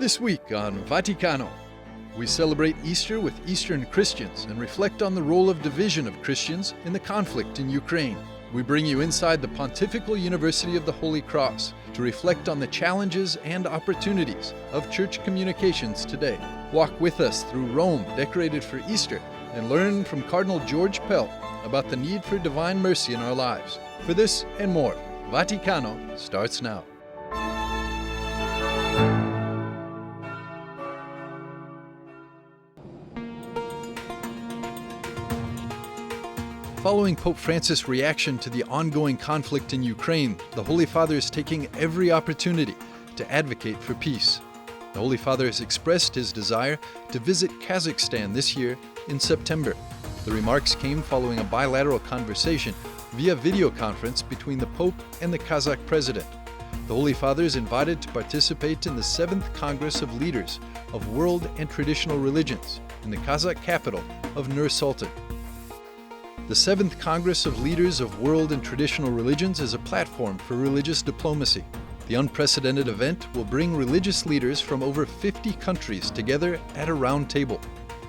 This week on Vaticano, we celebrate Easter with Eastern Christians and reflect on the role of division of Christians in the conflict in Ukraine. We bring you inside the Pontifical University of the Holy Cross to reflect on the challenges and opportunities of church communications today. Walk with us through Rome, decorated for Easter, and learn from Cardinal Pell about the need for divine mercy in our lives. For this and more, Vaticano starts now. Following Pope Francis' reaction to the ongoing conflict in Ukraine, the Holy Father is taking every opportunity to advocate for peace. The Holy Father has expressed his desire to visit Kazakhstan this year in September. The remarks came following a bilateral conversation via video conference between the Pope and the Kazakh President. The Holy Father is invited to participate in the 7th Congress of Leaders of World and Traditional Religions in the Kazakh capital of Nur-Sultan. The 7th Congress of Leaders of World and Traditional Religions is a platform for religious diplomacy. The unprecedented event will bring religious leaders from over 50 countries together at a round table.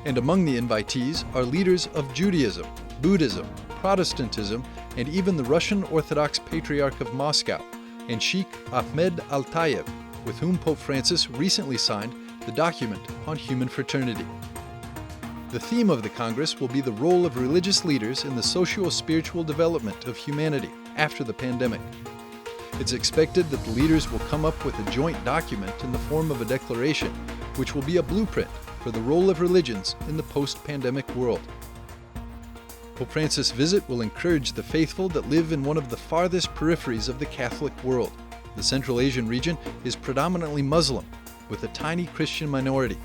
And among the invitees are leaders of Judaism, Buddhism, Protestantism, and even the Russian Orthodox Patriarch of Moscow, and Sheikh Ahmed Al-Tayeb, with whom Pope Francis recently signed the document on human fraternity. The theme of the Congress will be the role of religious leaders in the socio-spiritual development of humanity after the pandemic. It's expected that the leaders will come up with a joint document in the form of a declaration, which will be a blueprint for the role of religions in the post-pandemic world. Pope Francis' visit will encourage the faithful that live in one of the farthest peripheries of the Catholic world. The Central Asian region is predominantly Muslim, with a tiny Christian minority.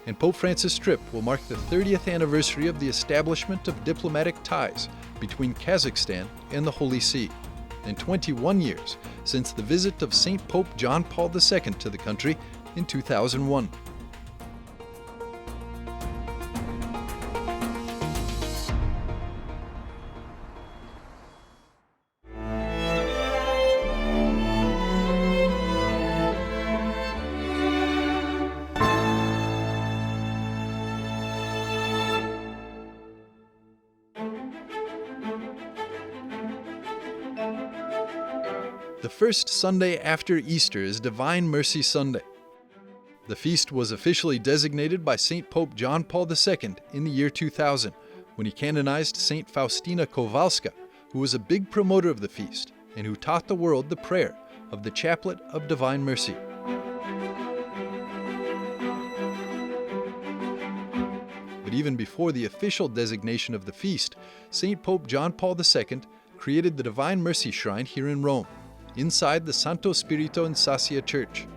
And Pope Francis' trip will mark the 30th anniversary of the establishment of diplomatic ties between Kazakhstan and the Holy See, and 21 years since the visit of St. Pope John Paul II to the country in 2001. The first Sunday after Easter is Divine Mercy Sunday. The feast was officially designated by St. Pope John Paul II in the year 2000, when he canonized St. Faustina Kowalska, who was a big promoter of the feast and who taught the world the prayer of the Chaplet of Divine Mercy. But even before the official designation of the feast, St. Pope John Paul II created the Divine Mercy Shrine here in Rome, inside the Santo Spirito in Sassia Church.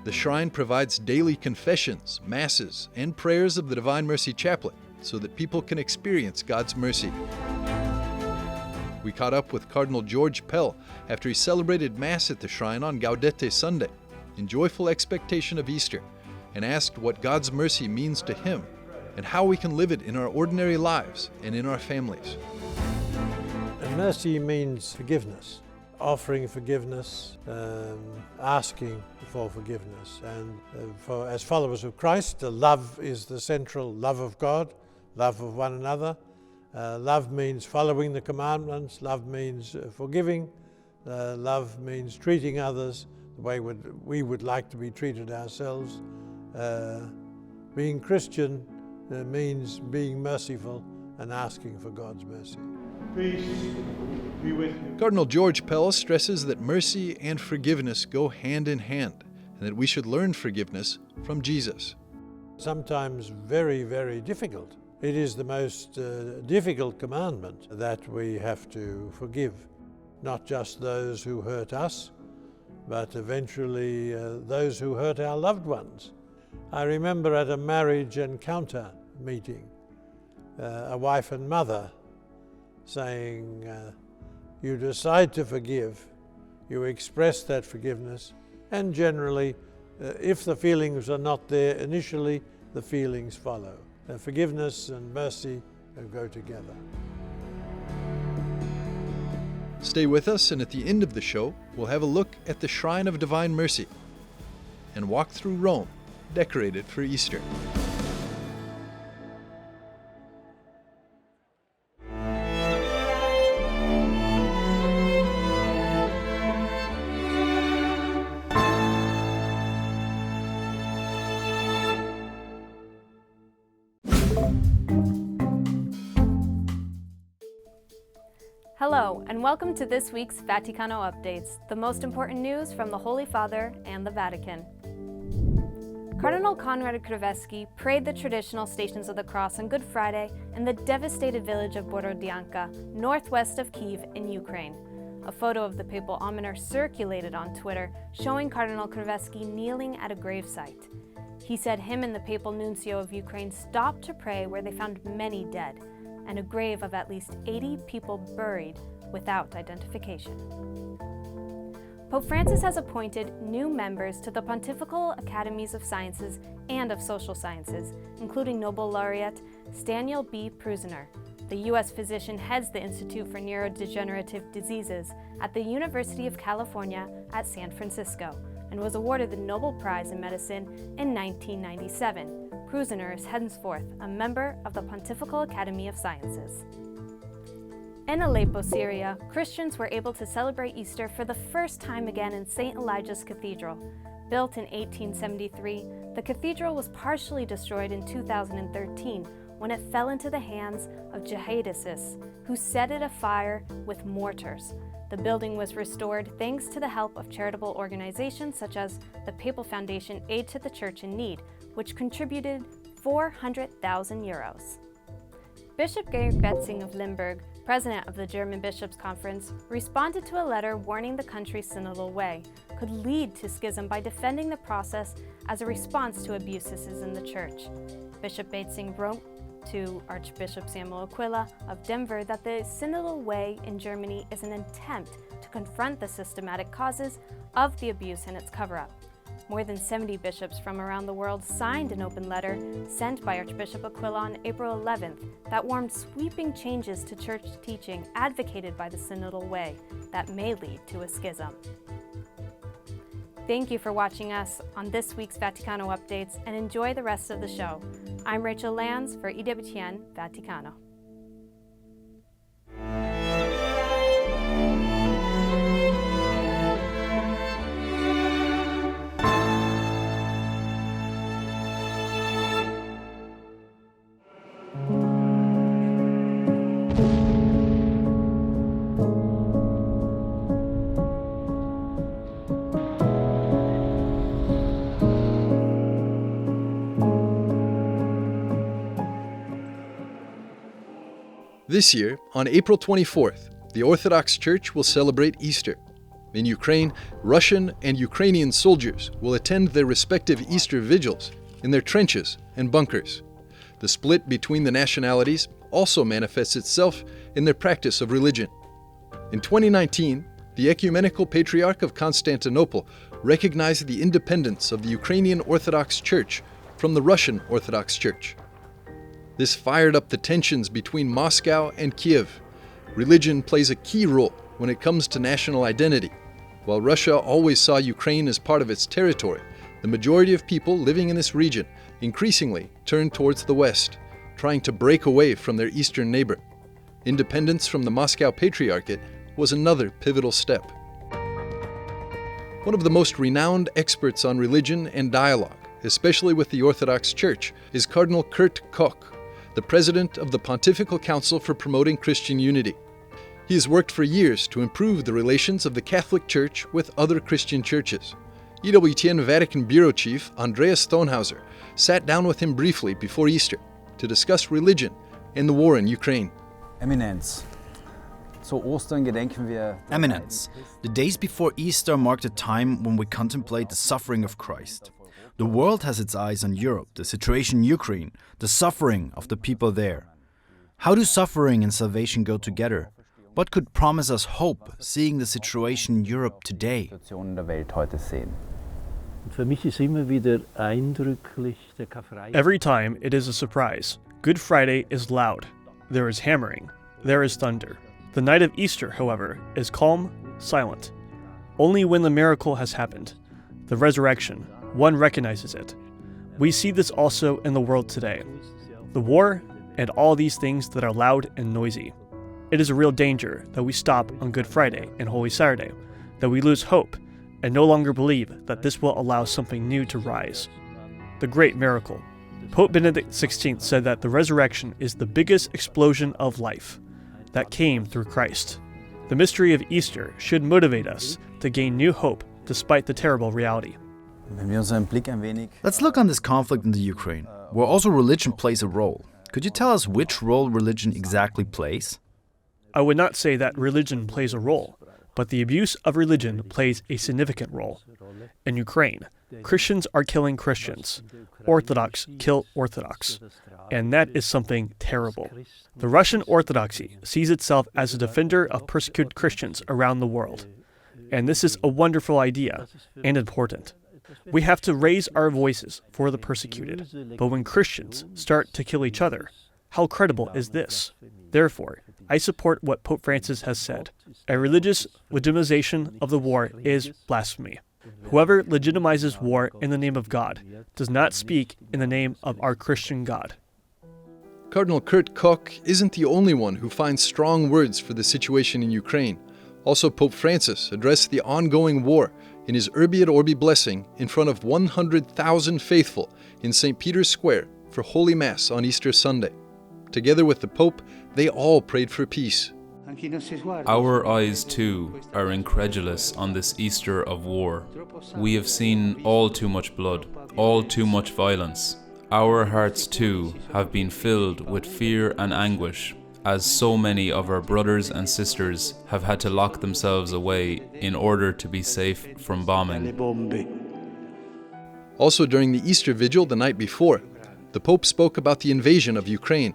The shrine provides daily confessions, masses, and prayers of the Divine Mercy Chaplet so that people can experience God's mercy. We caught up with Cardinal Pell after he celebrated Mass at the shrine on Gaudete Sunday, in joyful expectation of Easter, and asked what God's mercy means to him and how we can live it in our ordinary lives and in our families. Mercy means forgiveness, offering forgiveness, asking for forgiveness. And as followers of Christ, love is the central love of God, love of one another. Love means following the commandments, love means forgiving, love means treating others the way we would like to be treated ourselves. Being Christian means being merciful and asking for God's mercy. Peace be with you. Cardinal Pell stresses that mercy and forgiveness go hand in hand, and that we should learn forgiveness from Jesus. Sometimes very, very difficult. It is the most difficult commandment that we have to forgive, not just those who hurt us, but eventually those who hurt our loved ones. I remember at a marriage encounter meeting, a wife and mother saying, you decide to forgive, you express that forgiveness, and generally, if the feelings are not there initially, the feelings follow. Forgiveness and mercy go together. Stay with us, and at the end of the show, we'll have a look at the Shrine of Divine Mercy and walk through Rome, decorated for Easter. Hello, and welcome to this week's Vaticano Updates, the most important news from the Holy Father and the Vatican. Cardinal Konrad Krivetsky prayed the traditional Stations of the Cross on Good Friday in the devastated village of Borodyanka, northwest of Kyiv in Ukraine. A photo of the papal almoner circulated on Twitter, showing Cardinal Krivetsky kneeling at a gravesite. He said him and the papal nuncio of Ukraine stopped to pray where they found many dead, and a grave of at least 80 people buried without identification. Pope Francis has appointed new members to the Pontifical Academies of Sciences and of Social Sciences, including Nobel laureate Daniel B. Prusiner. The U.S. physician heads the Institute for Neurodegenerative Diseases at the University of California at San Francisco and was awarded the Nobel Prize in Medicine in 1997. Prusiner is henceforth a member of the Pontifical Academy of Sciences. In Aleppo, Syria, Christians were able to celebrate Easter for the first time again in St. Elijah's Cathedral. Built in 1873, the cathedral was partially destroyed in 2013 when it fell into the hands of jihadists who set it afire with mortars. The building was restored thanks to the help of charitable organizations such as the Papal Foundation Aid to the Church in Need, which contributed 400,000 euros. Bishop Georg Betzing of Limburg, president of the German Bishops' Conference, responded to a letter warning the country's synodal way could lead to schism by defending the process as a response to abuses in the Church. Bishop Betzing wrote to Archbishop Samuel Aquila of Denver that the synodal way in Germany is an attempt to confront the systematic causes of the abuse and its cover-up. More than 70 bishops from around the world signed an open letter sent by Archbishop Aquila on April 11th that warned sweeping changes to church teaching advocated by the synodal way that may lead to a schism. Thank you for watching us on this week's Vaticano Updates, and enjoy the rest of the show. I'm Rachel Lanz for EWTN Vaticano. This year, on April 24th, the Orthodox Church will celebrate Easter. In Ukraine, Russian and Ukrainian soldiers will attend their respective Easter vigils in their trenches and bunkers. The split between the nationalities also manifests itself in their practice of religion. In 2019, the Ecumenical Patriarch of Constantinople recognized the independence of the Ukrainian Orthodox Church from the Russian Orthodox Church. This fired up the tensions between Moscow and Kyiv. Religion plays a key role when it comes to national identity. While Russia always saw Ukraine as part of its territory, the majority of people living in this region increasingly turned towards the West, trying to break away from their eastern neighbor. Independence from the Moscow Patriarchate was another pivotal step. One of the most renowned experts on religion and dialogue, especially with the Orthodox Church, is Cardinal Kurt Koch, the president of the Pontifical Council for Promoting Christian Unity. He has worked for years to improve the relations of the Catholic Church with other Christian churches. EWTN Vatican Bureau Chief Andreas Thonhauser sat down with him briefly before Easter to discuss religion and the war in Ukraine. Eminence. Eminence. The days before Easter marked a time when we contemplate the suffering of Christ. The world has its eyes on Europe, the situation in Ukraine, the suffering of the people there. How do suffering and salvation go together? What could promise us hope, seeing the situation in Europe today? Every time it is a surprise. Good Friday is loud. There is hammering. There is thunder. The night of Easter, however, is calm, silent. Only when the miracle has happened, the resurrection, one recognizes it. We see this also in the world today. The war and all these things that are loud and noisy. It is a real danger that we stop on Good Friday and Holy Saturday, that we lose hope and no longer believe that this will allow something new to rise. The great miracle. Pope Benedict XVI said that the resurrection is the biggest explosion of life that came through Christ. The mystery of Easter should motivate us to gain new hope despite the terrible reality. Let's look on this conflict in the Ukraine, where also religion plays a role. Could you tell us which role religion exactly plays? I would not say that religion plays a role, but the abuse of religion plays a significant role. In Ukraine, Christians are killing Christians. Orthodox kill Orthodox. And that is something terrible. The Russian Orthodoxy sees itself as a defender of persecuted Christians around the world. And this is a wonderful idea and important. We have to raise our voices for the persecuted. But when Christians start to kill each other, how credible is this? Therefore, I support what Pope Francis has said. A religious legitimization of the war is blasphemy. Whoever legitimizes war in the name of God does not speak in the name of our Christian God. Cardinal Kurt Koch isn't the only one who finds strong words for the situation in Ukraine. Also, Pope Francis addressed the ongoing war in his Urbi et Orbi blessing in front of 100,000 faithful in St. Peter's Square for Holy Mass on Easter Sunday. Together with the Pope, they all prayed for peace. Our eyes, too, are incredulous on this Easter of war. We have seen all too much blood, all too much violence. Our hearts, too, have been filled with fear and anguish, as so many of our brothers and sisters have had to lock themselves away in order to be safe from bombing. Also during the Easter Vigil the night before, the Pope spoke about the invasion of Ukraine.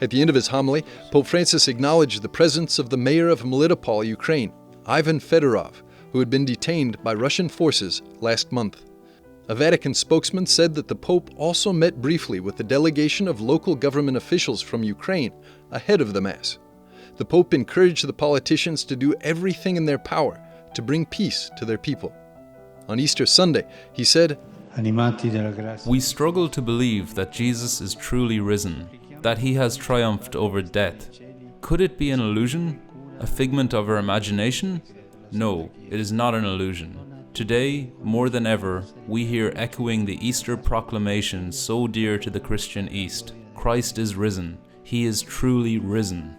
At the end of his homily, Pope Francis acknowledged the presence of the mayor of Melitopol, Ukraine, Ivan Fedorov, who had been detained by Russian forces last month. A Vatican spokesman said that the Pope also met briefly with the delegation of local government officials from Ukraine ahead of the Mass. The Pope encouraged the politicians to do everything in their power to bring peace to their people. On Easter Sunday, he said, "We struggle to believe that Jesus is truly risen, that he has triumphed over death. Could it be an illusion? A figment of our imagination? No, it is not an illusion. Today, more than ever, we hear echoing the Easter proclamation so dear to the Christian East. Christ is risen. He is truly risen."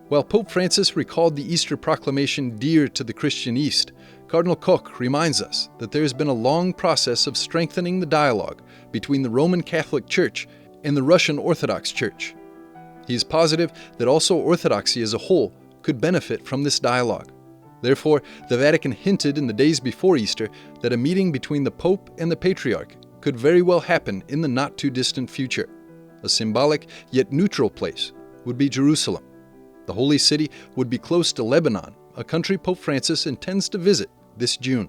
While Pope Francis recalled the Easter proclamation dear to the Christian East, Cardinal Koch reminds us that there has been a long process of strengthening the dialogue between the Roman Catholic Church and the Russian Orthodox Church. He is positive that also Orthodoxy as a whole could benefit from this dialogue. Therefore, the Vatican hinted in the days before Easter that a meeting between the Pope and the Patriarch could very well happen in the not-too-distant future. A symbolic yet neutral place would be Jerusalem. The Holy City would be close to Lebanon, a country Pope Francis intends to visit this June.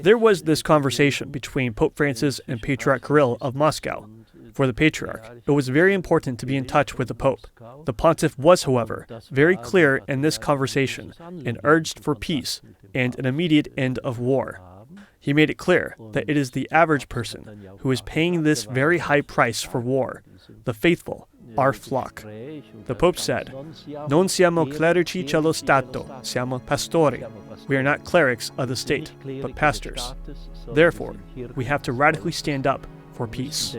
There was this conversation between Pope Francis and Patriarch Kirill of Moscow. For the Patriarch, it was very important to be in touch with the Pope. The Pontiff was, however, very clear in this conversation and urged for peace and an immediate end of war. He made it clear that it is the average person who is paying this very high price for war, the faithful, our flock. The Pope said, "Non siamo clerici cello Stato, siamo pastori." We are not clerics of the state, but pastors. Therefore, we have to radically stand up for peace.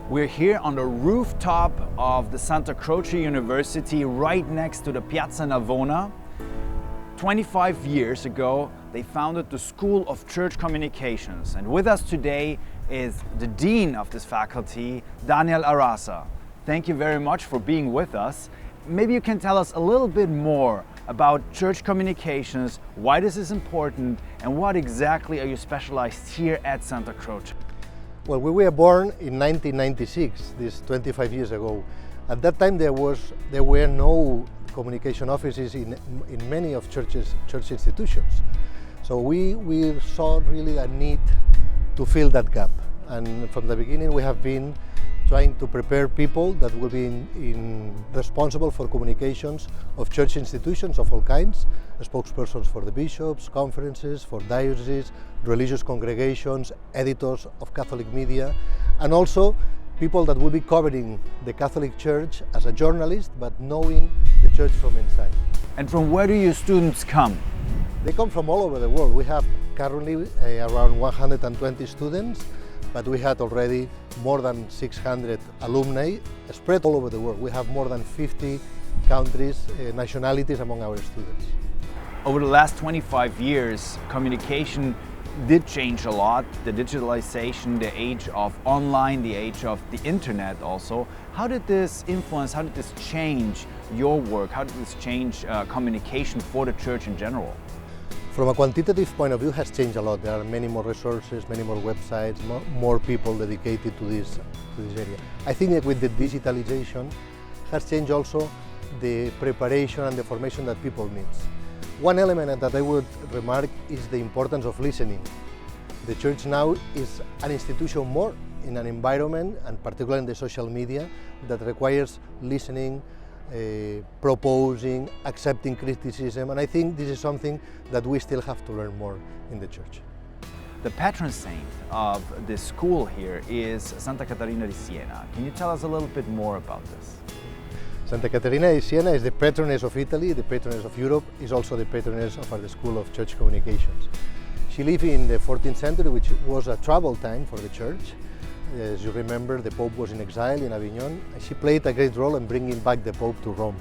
We're here on the rooftop of the Santa Croce University, right next to the Piazza Navona. 25 years ago, they founded the School of Church Communications. And with us today is the Dean of this faculty, Daniel Arasa. Thank you very much for being with us. Maybe you can tell us a little bit more about church communications, why this is important, and what exactly are you specialized here at Santa Croce? Well, we were born in 1996, this 25 years ago. At that time there were no communication offices in many of church institutions. So we saw really a need to fill that gap. And from the beginning we have been trying to prepare people that will be responsible for communications of church institutions of all kinds, spokespersons for the bishops, conferences, for dioceses, religious congregations, editors of Catholic media, and also people that will be covering the Catholic Church as a journalist, but knowing the Church from inside. And from where do your students come? They come from all over the world. We have currently around 120 students, but we had already more than 600 alumni spread all over the world. We have more than 50 countries, nationalities among our students. Over the last 25 years, communication did change a lot. The digitalization, the age of online, the age of the internet also. How did this influence, how did this change your work? How did this change communication for the Church in general? From a quantitative point of view, it has changed a lot. There are many more resources, many more websites, more people dedicated to this area. I think that with the digitalization has changed also the preparation and the formation that people need. One element that I would remark is the importance of listening. The Church now is an institution more in an environment, and particularly in the social media, that requires listening, proposing, accepting criticism, and I think this is something that we still have to learn more in the Church. The patron saint of this school here is Santa Caterina di Siena. Can you tell us a little bit more about this? Santa Caterina di Siena is the patroness of Italy, the patroness of Europe, is also the patroness of our School of Church Communications. She lived in the 14th century, which was a troubled time for the Church. As you remember, the Pope was in exile in Avignon, and she played a great role in bringing back the Pope to Rome.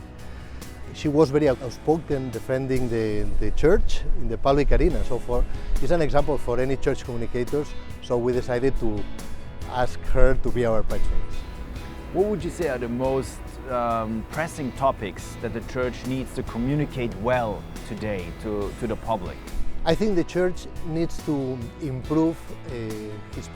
She was very outspoken defending the Church in the public arena, so it's an example for any Church communicators, so we decided to ask her to be our patroness. What would you say are the most pressing topics that the Church needs to communicate well today to the public? I think the Church needs to improve his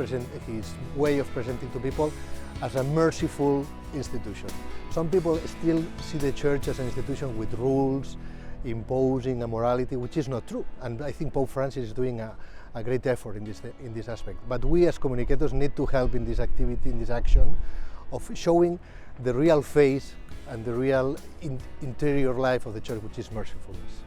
way of presenting to people as a merciful institution. Some people still see the Church as an institution with rules, imposing a morality, which is not true. And I think Pope Francis is doing a great effort in this aspect. But we as communicators need to help in this activity, in this action, of showing the real face and the real interior life of the Church, which is mercifulness.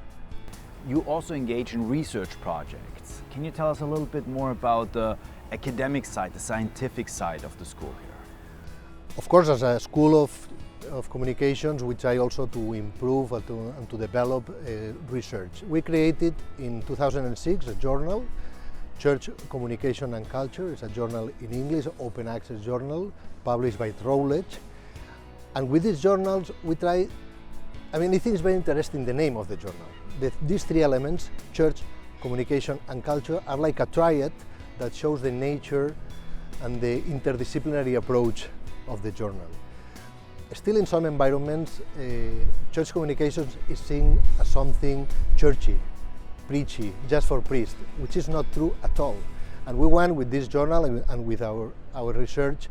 You also engage in research projects. Can you tell us a little bit more about the academic side, the scientific side of the school here? Of course, as a school of communications, we try also to improve and to develop research. We created in 2006 a journal, Church Communication and Culture. It's a journal in English, open access journal, published by Routledge. And with these journals, we try, I think it's very interesting the name of the journal. These three elements, church, communication and culture, are like a triad that shows the nature and the interdisciplinary approach of the journal. Still in some environments, church communications is seen as something churchy, preachy, just for priests, which is not true at all. And we want with this journal and with our research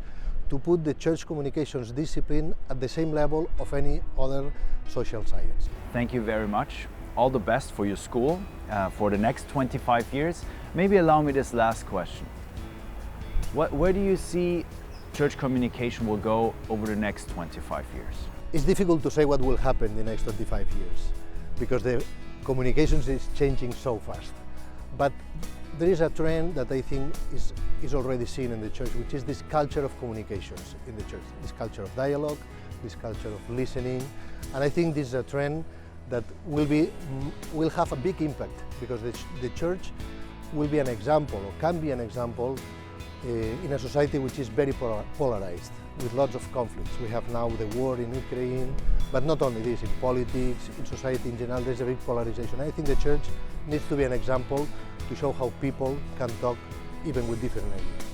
to put the church communications discipline at the same level of any other social science. Thank you very much. All the best for your school for the next 25 years. Maybe allow me this last question. Where do you see church communication will go over the next 25 years? It's difficult to say what will happen in the next 25 years because the communications is changing so fast. But there is a trend that I think is already seen in the Church, which is this culture of communications in the Church, this culture of dialogue, this culture of listening, and I think this is a trend that will have a big impact because the Church will be an example, or can be an example, in a society which is very polarized, with lots of conflicts. We have now the war in Ukraine, but not only this, in politics, in society in general, there's a big polarization. I think the Church needs to be an example to show how people can talk even with different ideas.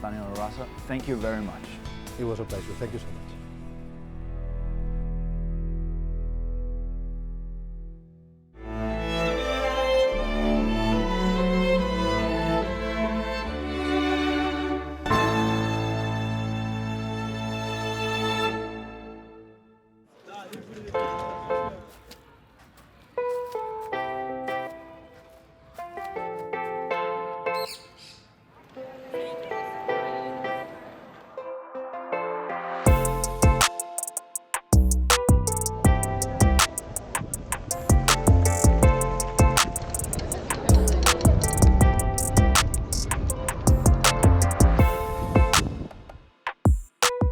Daniel Arasa, thank you very much. It was a pleasure. Thank you so much.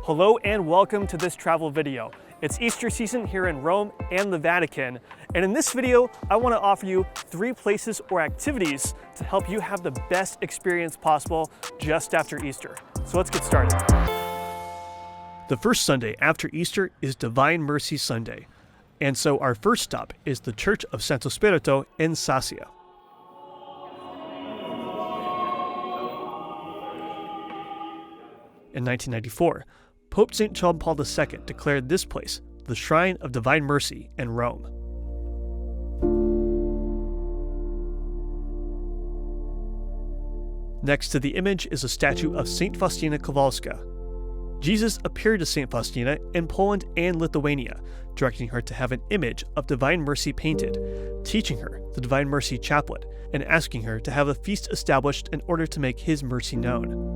Hello and welcome to this travel video. It's Easter season here in Rome and the Vatican, and in this video I want to offer you 3 places or activities to help you have the best experience possible just after Easter. So let's get started. The first Sunday after Easter is Divine Mercy Sunday, and so our first stop is the Church of Santo Spirito in Sassia. In 1994, Pope St. John Paul II declared this place the Shrine of Divine Mercy in Rome. Next to the image is a statue of St. Faustina Kowalska. Jesus appeared to St. Faustina in Poland and Lithuania, directing her to have an image of Divine Mercy painted, teaching her the Divine Mercy Chaplet, and asking her to have a feast established in order to make his mercy known.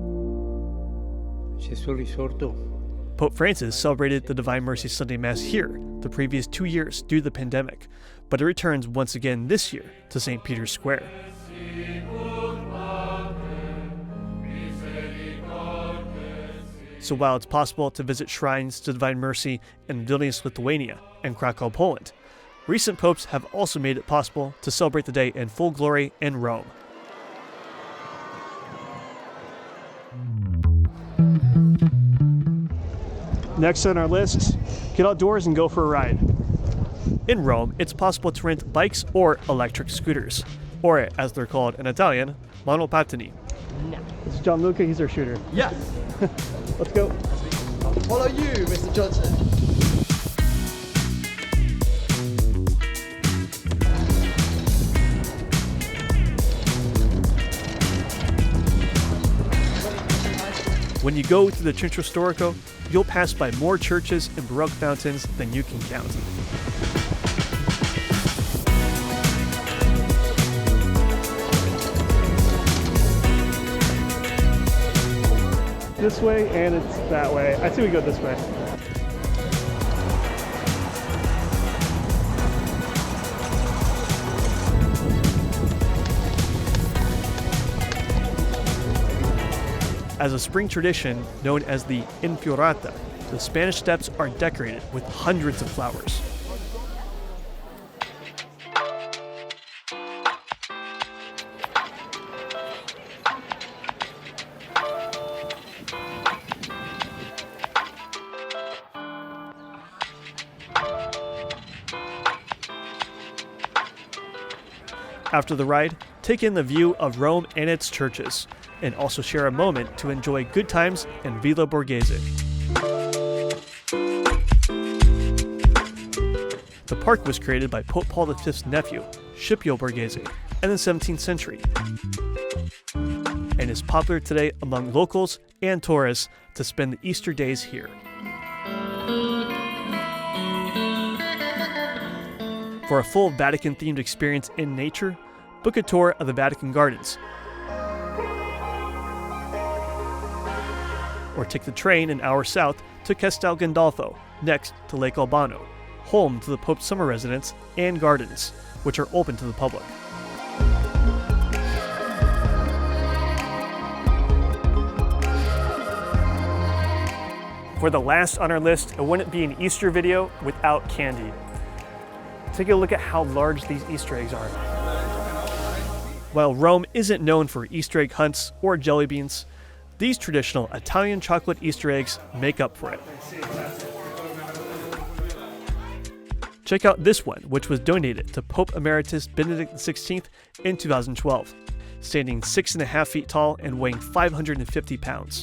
Pope Francis celebrated the Divine Mercy Sunday Mass here the previous 2 years due to the pandemic, but it returns once again this year to St. Peter's Square. So while it's possible to visit shrines to Divine Mercy in Vilnius, Lithuania, and Krakow, Poland, recent popes have also made it possible to celebrate the day in full glory in Rome. Next on our list, get outdoors and go for a ride. In Rome, it's possible to rent bikes or electric scooters, or as they're called in Italian, monopattini. This is Gianluca, he's our shooter. Yes! Let's go. I'll follow you, Mr. Johnson. When you go to the Centro Storico, you'll pass by more churches and Baroque fountains than you can count. This way and it's that way. I say we go this way. As a spring tradition known as the Infiorata, the Spanish steps are decorated with hundreds of flowers. After the ride, take in the view of Rome and its churches, and also share a moment to enjoy good times in Villa Borghese. The park was created by Pope Paul V's nephew, Scipio Borghese, in the 17th century, and is popular today among locals and tourists to spend the Easter days here. For a full Vatican-themed experience in nature, book a tour of the Vatican Gardens, or take the train an hour south to Castel Gandolfo, next to Lake Albano, home to the Pope's summer residence and gardens, which are open to the public. For the last on our list, it wouldn't be an Easter video without candy. Take a look at how large these Easter eggs are. While Rome isn't known for Easter egg hunts or jelly beans, these traditional Italian chocolate Easter eggs make up for it. Check out this one, which was donated to Pope Emeritus Benedict XVI in 2012, standing 6.5 feet tall and weighing 550 pounds.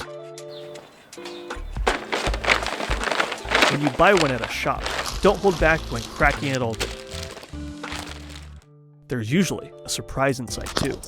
When you buy one at a shop, don't hold back when cracking it open. There's usually a surprise inside too.